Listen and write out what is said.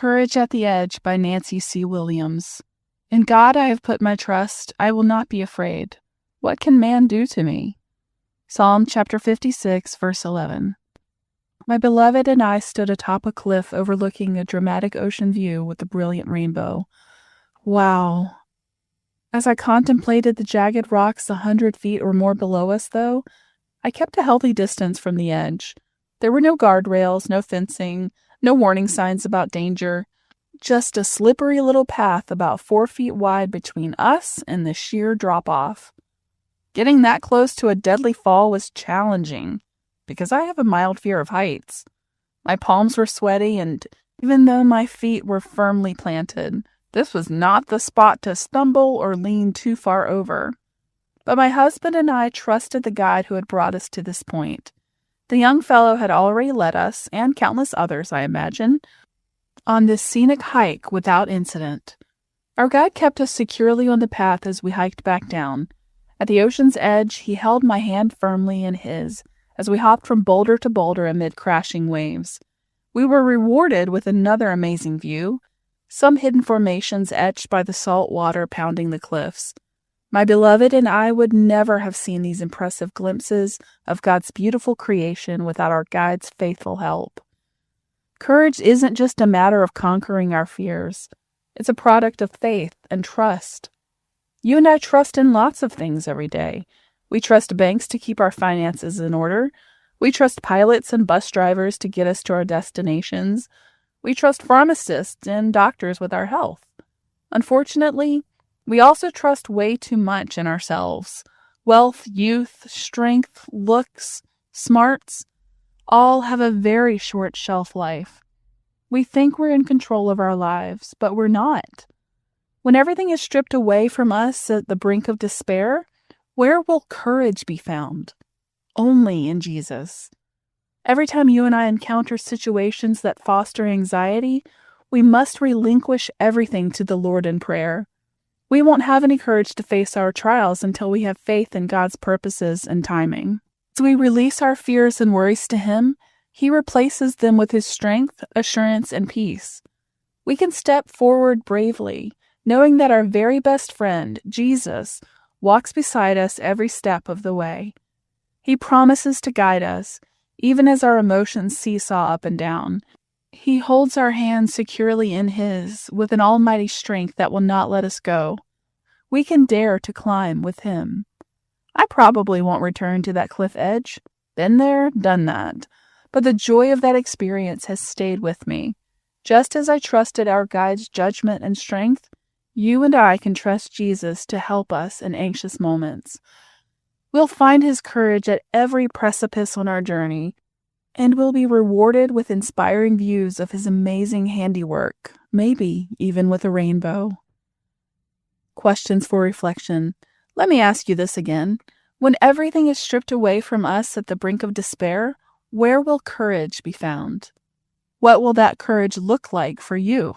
Courage at the Edge by Nancy C. Williams. In God I have put my trust. I will not be afraid. What can man do to me? Psalm chapter 56, verse 11. My beloved and I stood atop a cliff overlooking a dramatic ocean view with a brilliant rainbow. Wow. As I contemplated the jagged rocks 100 feet or more below us, though, I kept a healthy distance from the edge. There were no guardrails, no fencing, no warning signs about danger, just a slippery little path about 4 feet wide between us and the sheer drop-off. Getting that close to a deadly fall was challenging, because I have a mild fear of heights. My palms were sweaty, and even though my feet were firmly planted, this was not the spot to stumble or lean too far over. But my husband and I trusted the guide who had brought us to this point. The young fellow had already led us, and countless others, I imagine, on this scenic hike without incident. Our guide kept us securely on the path as we hiked back down. At the ocean's edge, he held my hand firmly in his as we hopped from boulder to boulder amid crashing waves. We were rewarded with another amazing view, some hidden formations etched by the salt water pounding the cliffs. My beloved and I would never have seen these impressive glimpses of God's beautiful creation without our guide's faithful help. Courage isn't just a matter of conquering our fears. It's a product of faith and trust. You and I trust in lots of things every day. We trust banks to keep our finances in order. We trust pilots and bus drivers to get us to our destinations. We trust pharmacists and doctors with our health. Unfortunately, we also trust way too much in ourselves. Wealth, youth, strength, looks, smarts, all have a very short shelf life. We think we're in control of our lives, but we're not. When everything is stripped away from us at the brink of despair, where will courage be found? Only in Jesus. Every time you and I encounter situations that foster anxiety, we must relinquish everything to the Lord in prayer. We won't have any courage to face our trials until we have faith in God's purposes and timing. As we release our fears and worries to Him, He replaces them with His strength, assurance, and peace. We can step forward bravely, knowing that our very best friend, Jesus, walks beside us every step of the way. He promises to guide us, even as our emotions seesaw up and down. He holds our hands securely in His with an almighty strength that will not let us go. We can dare to climb with Him. I probably won't return to that cliff edge. Been there, done that. But the joy of that experience has stayed with me. Just as I trusted our guide's judgment and strength, you and I can trust Jesus to help us in anxious moments. We'll find His courage at every precipice on our journey, and we'll be rewarded with inspiring views of His amazing handiwork, maybe even with a rainbow. Questions for reflection. Let me ask you this again. When everything is stripped away from us at the brink of despair, where will courage be found? What will that courage look like for you?